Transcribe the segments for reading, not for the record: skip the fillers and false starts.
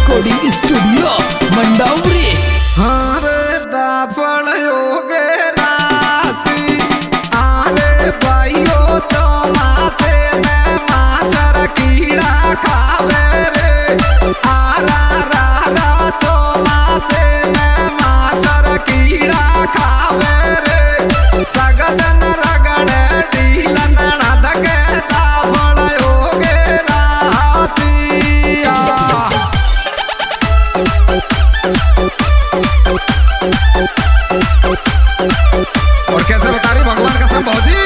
Recording studio Mandawari. हरे दाफड़ योगे राशि आरे भाइयों चौमासे में माचर कीड़ा खावे रे। आरा रा चौमासे में माचर कीड़ा खावे रे। सगदन रगड़े ढीलन नदके दाफड़ योगे राशि। और कैसे बता रही भगवान कसम भौजी।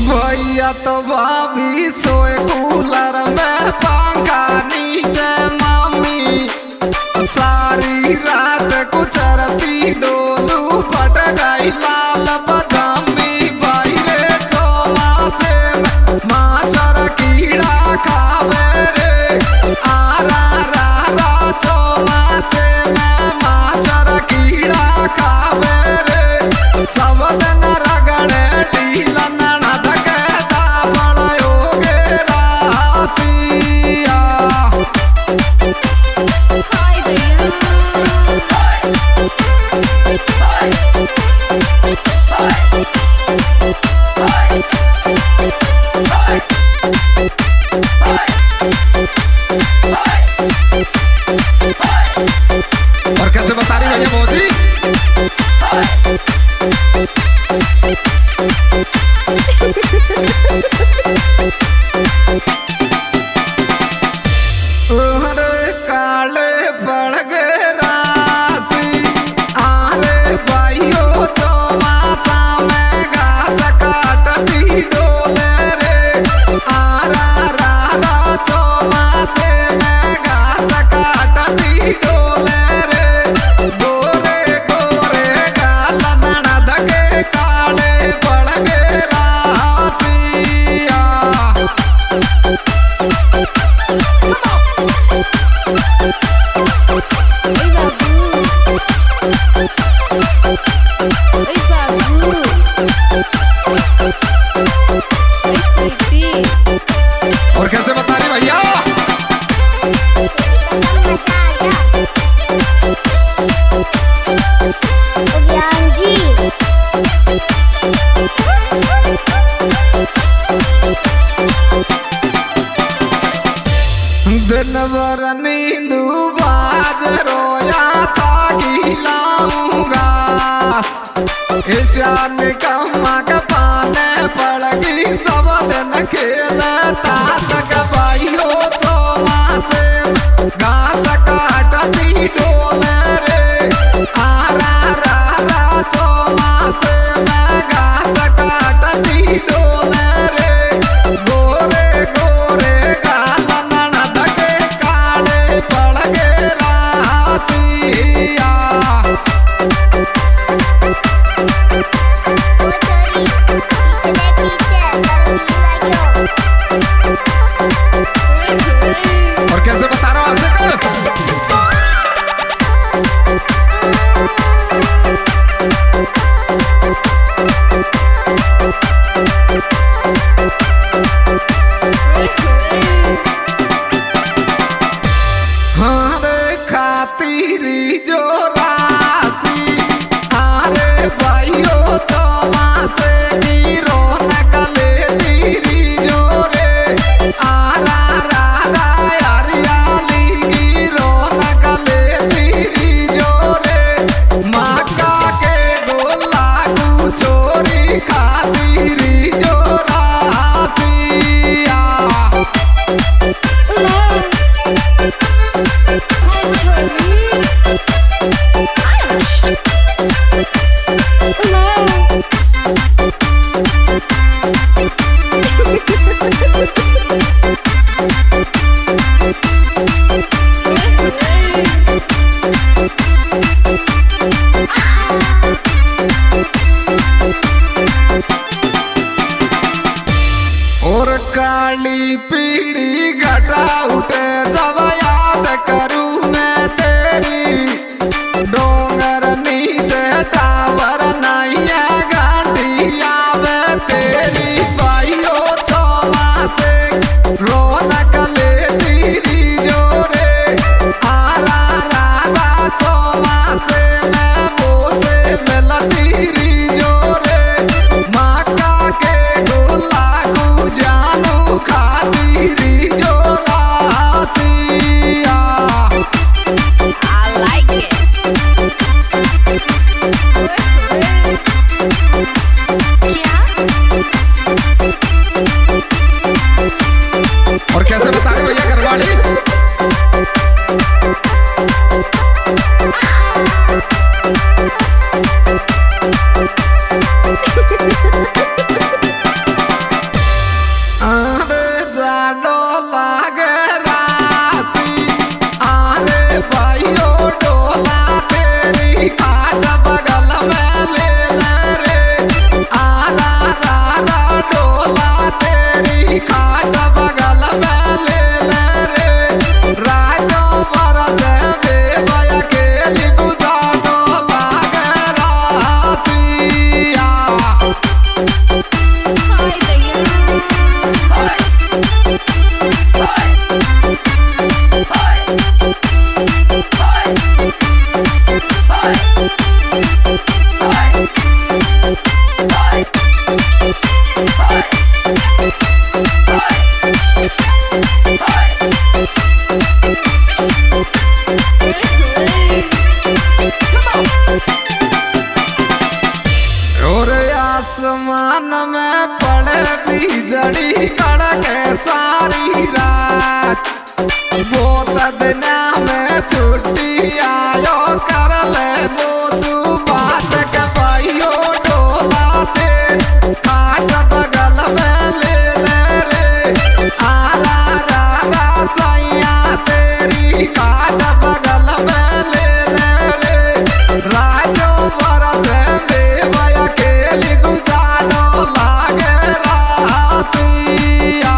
भैया तो भाभी सोए कूलर में पंखा नीचे मम्मी सारी रात कुचरती डोलू फट गई लाल बदामी। भाई रे चौमासे में माचर कीड़ा खावे रे। आरा रा चौमासे में माचर कीड़ा खावे रे। सब दिन रगड़े ढीलन और कैसे बता रही भैया मोदी। अरे काले पड़ गए राशि आरे भाइयों चौमासा में घास काटती डोले रे। आरा रा चौमासे में घास काटती डोले रे। गोरे गोरे गाल ननद के काले पड़ गए राशि। और कैसे बता रही भैया। दिन भर नींद बाज रोया था गिलाऊंगा। ईशान कम्मा के पाने पड़गी सब दिन खेलता सक। भाइयों चौमासे घास काटती डोले रे। आरा रा चौमासे में घास काटती डोले रे। गोरे गोरे गाल ननद के काले पड़ गए राशिया। और कैसे बता रहा हूँ ऐसे कर। हरे खातिरी जो राशि आरे भाइयों चौमासे की रौनक लेती जो रे। आरा रा हरियाली की रौनक लेती जो रे। माँ उठे जब याद करूं मैं तेरी डोंगर नीचे टावर नैया घाटिया में तेरी भाइयों चौमा से रौनक लेती जोरे आरा रारा चौमा से मैं वो से मिलती जोरे माका के गोला को जानू खाती जोरासिया I like it. क्या? और कैसे बता रहे भैया घरवाली अरे जाडो लागे रासी अरे भाइयों डोला तेरी खाट बगल में ले रे आरा रारा डोला तेरी खाट बगल में ले रे राजो बरस बेबया के लिखुदा डोला गे रासिया हाय दैया। और आसमान में पड़े बिजली कड़के सारी रात बहुत दिन में छुट्टी आयो कर ले मोसू बात के भाइयों डोला तेरे खाट बगल में ले रे आरा रारा सैया तेरी खाट बगल में ले रे राजो बरस बेबया के लिखुजाडो लागे रासिया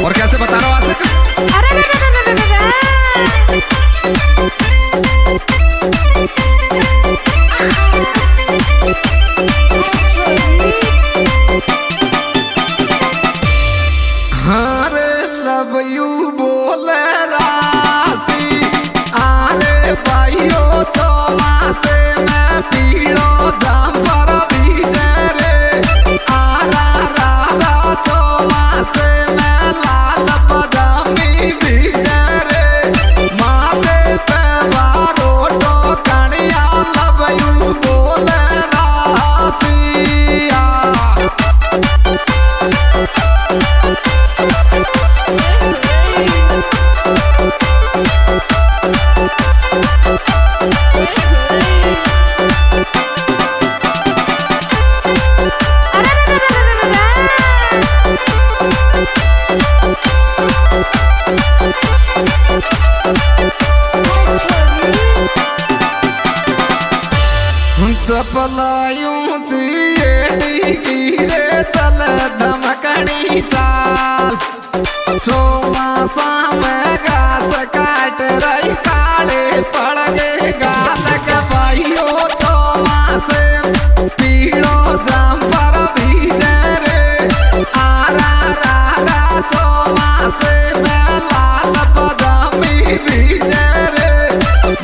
और कैसे बता रहा हूँ आज से हरे लव यू बोले रासी आरे भाइयों चौमा से मैं पीड़ो जाम पर भीजे रे आरा रारा चौमा से मैं लाल पजामी भीजे रे माथे पे बारो टोकनिया लव यू बोले रासिया चपलायूं चीड़ी गिरे चल धमकड़ी चाल चौमासा में घास काट रही काले पड़ गए गाल के भाइयों चौमा से पीड़ो जाम पर भीजे रे आरा रारा चौमा से मैं लाल पजामी भीजे रे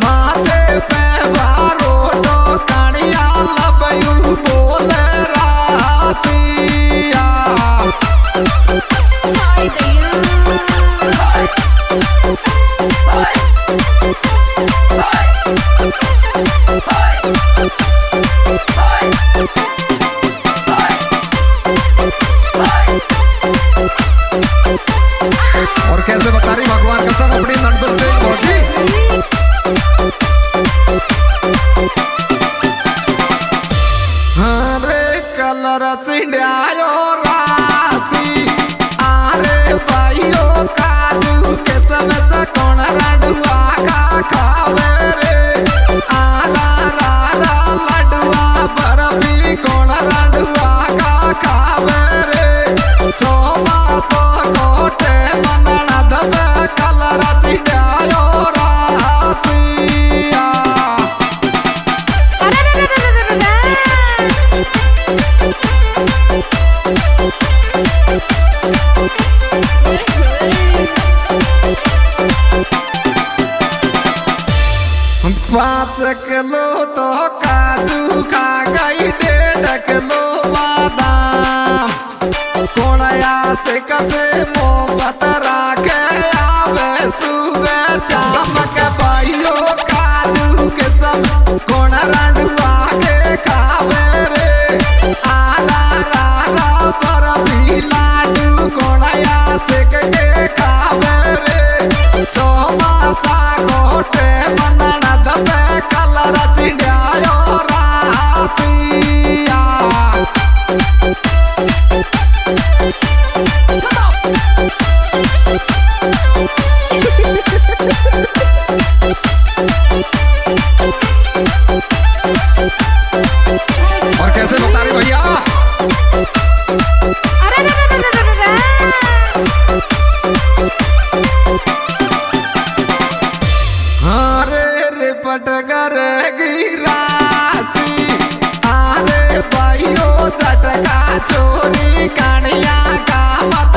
माथे पे बारो टोकनिया लब यू बोले रासिया हाय दैया। 5 किलो तो काजू खा गई 1.5 किलो बादाम कोणया से कसे मोहब्बत राखे आवे सुबह शाम के भाइयों काजू के सब कोण रंडुआ के खावे रे आला राला पर भी लाडू कोणया से के खावे रे चौमासा गोटे मनना दबे कलर चिड़ियायो रासिया और कैसे बता रहे भैया अरे रे रे रे रे रे अरे रे पटगर गिरासी अरे भाइयों झटका छोरी कणिया का मत